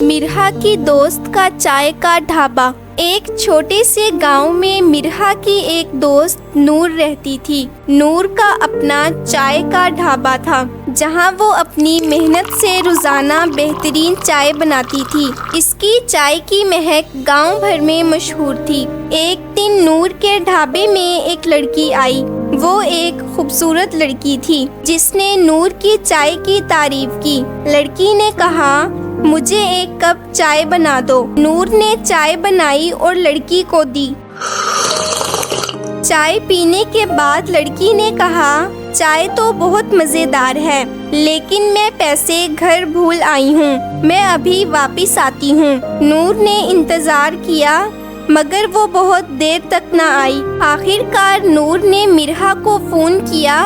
मिरहा की दोस्त का चाय का ढाबा। एक छोटे से गांव में मिरहा की एक दोस्त नूर रहती थी। नूर का अपना चाय का ढाबा था जहां वो अपनी मेहनत से रोजाना बेहतरीन चाय बनाती थी। इसकी चाय की महक गांव भर में मशहूर थी। एक दिन नूर के ढाबे में एक लड़की आई। वो एक खूबसूरत लड़की थी जिसने नूर की चाय की तारीफ की। लड़की ने कहा, मुझे एक कप चाय बना दो। नूर ने चाय बनाई और लड़की को दी। चाय पीने के बाद लड़की ने कहा, चाय तो बहुत मज़ेदार है, लेकिन मैं पैसे घर भूल आई हूँ। मैं अभी वापस आती हूँ। नूर ने इंतज़ार किया मगर वो बहुत देर तक ना आई। आखिरकार नूर ने मिरहा को फ़ोन किया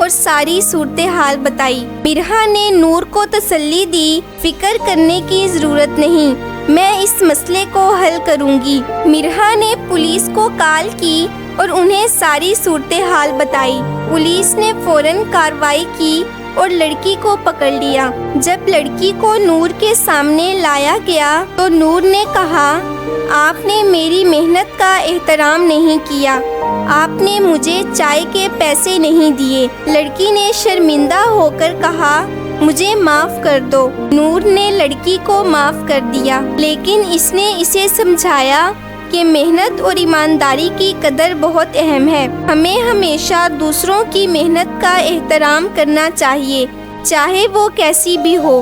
और सारी सूरत हाल बताई। मिरहा ने नूर को तसल्ली दी, फिक्र करने की ज़रूरत नहीं, मैं इस मसले को हल करूँगी। मिरहा ने पुलिस को कॉल की और उन्हें सारी सूरत हाल बताई। पुलिस ने फ़ौरन कार्रवाई की और लड़की को पकड़ लिया। जब लड़की को नूर के सामने लाया गया तो नूर ने कहा, आपने मेरी मेहनत का एहतराम नहीं किया, आपने मुझे चाय के पैसे नहीं दिए। लड़की ने शर्मिंदा होकर कहा, मुझे माफ़ कर दो। नूर ने लड़की को माफ़ कर दिया, लेकिन इसने इसे समझाया कि मेहनत और ईमानदारी की कदर बहुत अहम है। हमें हमेशा दूसरों की मेहनत का एहतराम करना चाहिए, चाहे वो कैसी भी हो।